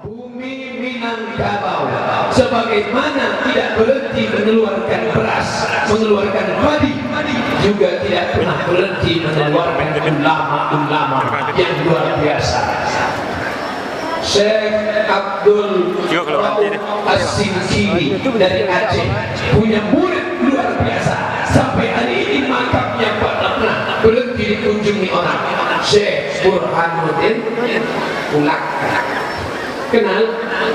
Bumi Minangkabau sebagaimana tidak berhenti mengeluarkan beras, mengeluarkan padi, juga tidak pernah berhenti mengeluarkan ulama-ulama yang luar biasa. Syekh Abdul As-Sinkiri dari Aceh punya murid luar biasa. Sampai hari ini makamnya pernah berhenti dikunjungi orang. Syekh Burhanuddin Ulak. Kenal?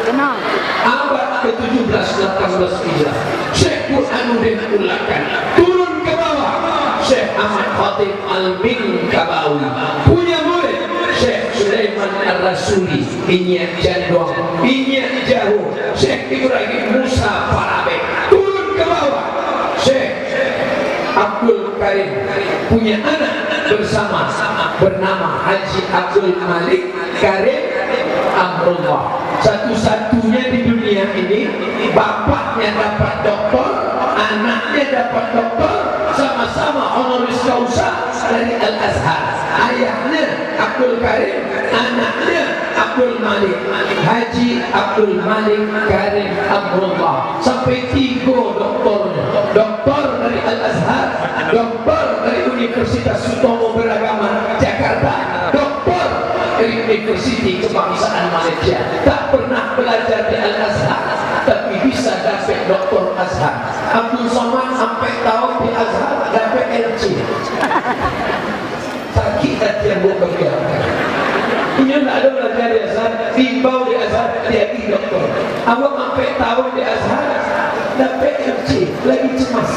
Kenal. Abad ke-17 18 Hijrah. Syekh Burhanuddin Ulakan turun ke bawah. Syekh Ahmad Khatib Al-Minkabawi punya murid Syekh Sulaiman Ar-Rasuli, Inyak Jandong, Inyak Jahu. Syekh Ibrahim Musa Farabe turun ke bawah. Syekh Abdul Karim punya anak bersama bernama Haji Abdul Malik Karim Amrullah. Satu-satunya di dunia ini bapaknya dapat doktor, anaknya dapat doktor, sama-sama honoris causa dari Al-Azhar. Ayahnya Abdul Karim, anaknya Abdul Malik, Haji Abdul Malik Karim Amrullah. Sampai 3 doktornya, doktor dari Al-Azhar, doktor dari Universitas Sutomo Beragama Jakarta, doktor dari Universiti Kebangsaan Malaysia. Tak pernah belajar di Al-Azhar, tapi bisa dapat doktor Azhar. Abdul Somad sampai tahu di Azhar dapat LC. Sakit hati yang buat kerja. Punya tak ada belajar di Azhar, timbau di Azhar jadi doktor. Awak sampai tahu di Azhar dapat LC, lagi cemas.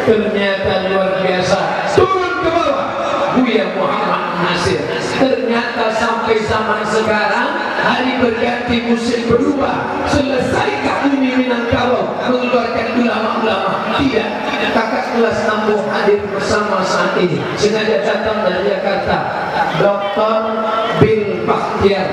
Ternyata luar biasa. Turun ke bawah Buya Muhammad Nasir. Ternyata sampai zaman sekarang hari berganti musim berubah. Selesaikah bumi Minangkabau mengeluarkan ulama-ulama? Tidak. Kakak kelas 60 hadir bersama saat ini. Sengaja datang dari Jakarta. Dr. Bil Bakhtiar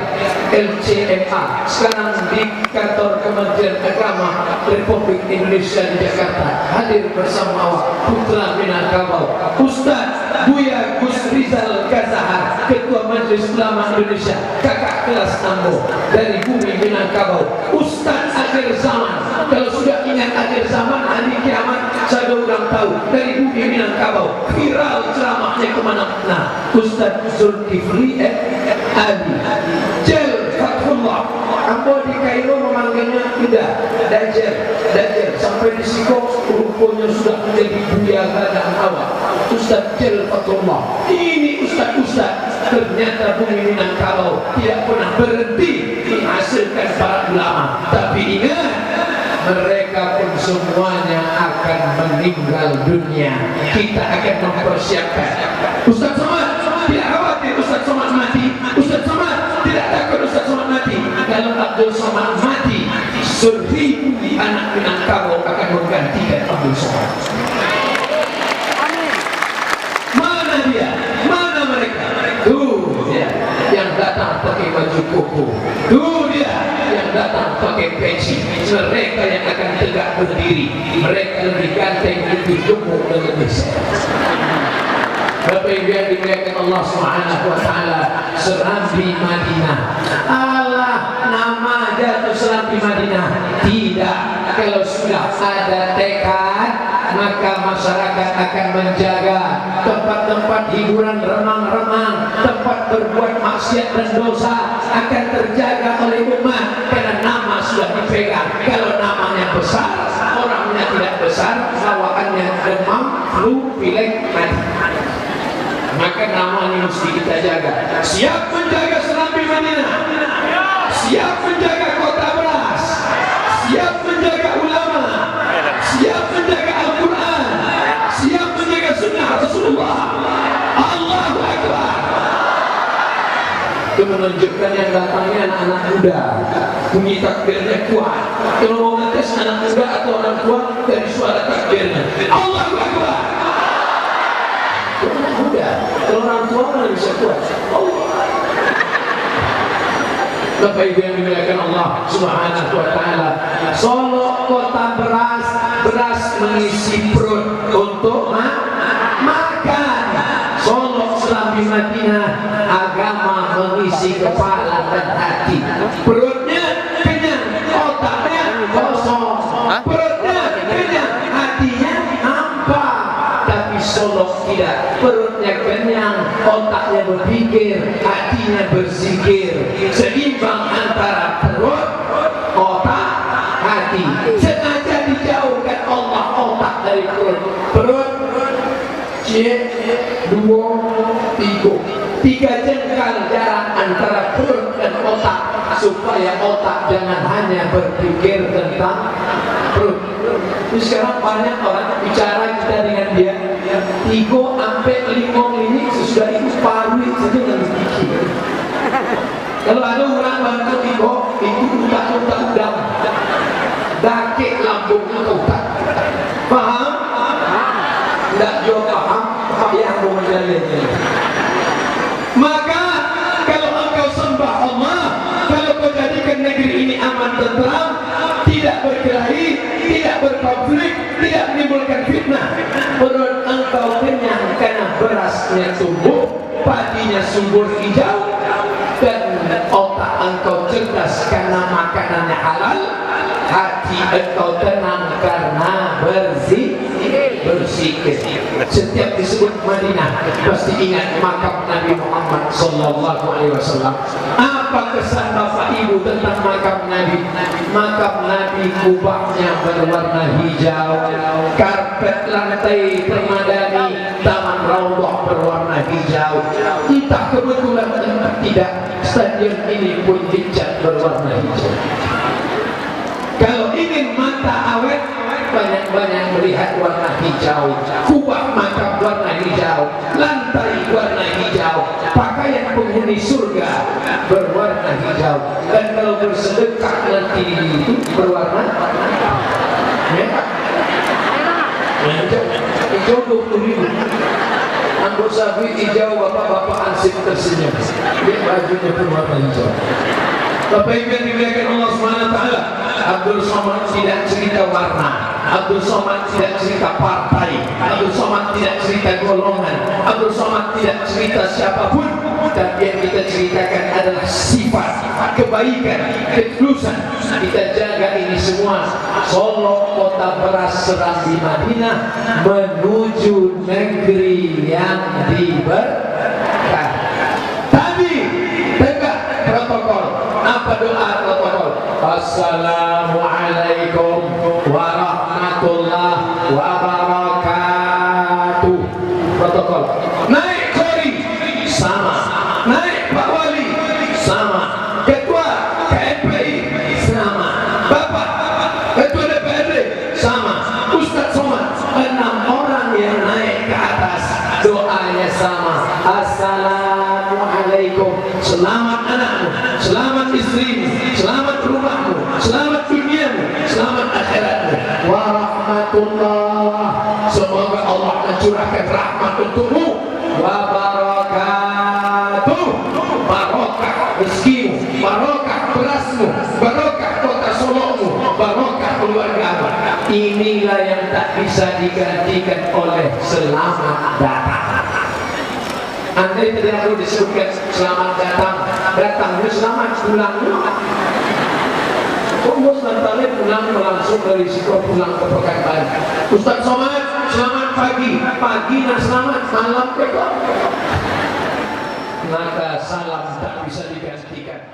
LCMA, sekarang di kantor Kementerian Agama Republik Indonesia di Jakarta, hadir bersama awak putra Minangkabau Ustaz Buya Gus Rizal Gazahar, Ketua Majelis Ulama Indonesia, kakak kelas 60 dari bumi Minangkabau. Ustaz akhir zaman, kalau sudah ingat akhir zaman hari kiamat, saya ulang tahu dari bumi Minangkabau, viral ceramahnya kemana-mana. Ustaz Zulkifli Ali Jel Fathullah. Ambo di Kairo memanggilnya tidak Dajjal, Dajjal. Sampai di Siko rupanya sudah menjadi buya keadaan awak. Ustaz Jel Fathullah. Ini ustaz-ustaz. Ternyata bumi Minangkabau tidak pernah berhenti menghasilkan para ulama. Tapi ingat, mereka pun semuanya akan meninggal dunia. Kita akan mempersiapkan. Ustaz Somad tidak khawatir Ustaz Somad mati. Ustaz Somad tidak takut Ustaz Somad mati. Kalau Abdul Somad mati, 1000 anak Minangkabau akan menggantikan Abdul Somad. Mana dia? Mana mereka? Tuh dia yang datang pakai baju koko. Tuh dia yang datang pakai peci. Mereka yang akan tegak berdiri. Mereka lebih ganteng, lebih gemuk, dan lebih sehat. Bapak Ibu yang dimuliakan Allah Subhanahu wa taala, Serambi Madinah. Allah nama aja tuh Serambi Madinah. Tidak, kalau sudah ada tekad, maka masyarakat akan menjaga tempat-tempat hiburan remang-remang, tempat berbuat maksiat dan dosa akan terjaga oleh umat karena nama sudah dipegang. Kalau namanya besar, orangnya tidak besar, bawaannya demam, flu, pilek, mati. Maka nama ini mesti kita jaga. Siap menjaga Serambi Madinah, siap menjaga kota beras, siap menjaga ulama, siap menjaga Al-Quran, siap menjaga sunnah Rasulullah. Allahu Akbar. Itu menunjukkan yang datangnya anak-anak muda, bunyi takbirnya kuat. Kalau mau ngetes anak muda atau orang tua, dari suara takbirnya Allahu Akbar. Anak muda, kalau orang tua mana bisa kuat? Allah. Bapak Ibu yang dimuliakan Allah Subhanahu wa taala, Solo kota beras, beras mengisi perut untuk makan. Solo Serambi Madinah, agama mengisi kepala dan hati. Perutnya kenyang, otaknya kosong. Perutnya kenyang, hatinya hampa. Tapi Solok tidak. Perutnya kenyang, otaknya berpikir, hatinya berzikir. Seimbang antara perut, otak, hati. Sengaja dijauhkan Allah otak dari perut. Perut, dua, tiga jengkal jarak antara perut dan otak, supaya otak jangan hanya berpikir tentang perut. Jadi sekarang banyak orang bicara kita dengan dia 3 sampai 5 menit sesudah itu paru saja yang berpikir. Kalau ada orang bantu 3 itu utak-utak udang, dakik lambungnya ke utak. Paham? Tidak juga paham, payah mengajarnya. Maka kalau engkau sembah Allah, kalau kau jadikan negeri ini aman tentram, tidak berkelahi, tidak berkonflik, tidak menimbulkan fitnah, perut engkau kenyang karena berasnya tumbuh, padinya subur hijau, dan otak engkau cerdas karena makanannya halal, hati engkau tenang karena berzikir. Setiap disebut Madinah pasti ingat makam Nabi Muhammad sallallahu alaihi wasallam. Apa kesan Bapak Ibu tentang makam Nabi? Makam Nabi kubahnya berwarna hijau, karpet lantai permadani taman Raudhah berwarna hijau. Entah kebetulan entah tidak, stadion ini pun dicat berwarna hijau. Kalau ingin mata awet, banyak-banyak melihat warna hijau, kubah makam warna hijau, lantai warna hijau, pakaian penghuni surga berwarna hijau, dan kalau bersedekah nanti itu berwarna merah. Hijau 20.000. Anggur sapi hijau, bapak-bapak ansip tersenyum. Dia bajunya berwarna hijau. Bapak Ibu yang dimuliakan Allah Subhanahu wa taala, Abdul Somad tidak cerita warna, Abdul Somad tidak cerita partai, Abdul Somad tidak cerita golongan, Abdul Somad tidak cerita siapapun, tapi yang kita ceritakan adalah sifat kebaikan, ketulusan. Kita jaga ini semua. Solok kota beras serambi Madinah menuju negeri yang diberkati. Tapi tegak protokol. Apa doa protokol? Assalamualaikum warahmatullahi wabarakatuh. Protokol. Naik kori sama, naik Pak Wali sama, ketua KMPI sama, Bapak ketua DPRD sama, Ustadz Somad, 6 orang yang naik ke atas, doanya sama. Assalamualaikum, selamat anakmu, selamat istrimu, selamat rumahmu, selamat duniamu, selamat akhiratmu, warahmatullah, semoga Allah mencurahkan rahmat untukmu, wabarakatuh, barokah rezekimu, barokah berasmu, barokah kota Solokmu, barokah keluargamu. Inilah yang tak bisa digantikan oleh selamat datang. Andai tadi aku disebutkan selamat datangnya selamat pulangnya. Bos nanti pulang langsung dari situ pulang ke Pekanbaru. Ustadz Somad selamat pagi, nah selamat malam kok. Maka salam tak bisa digantikan.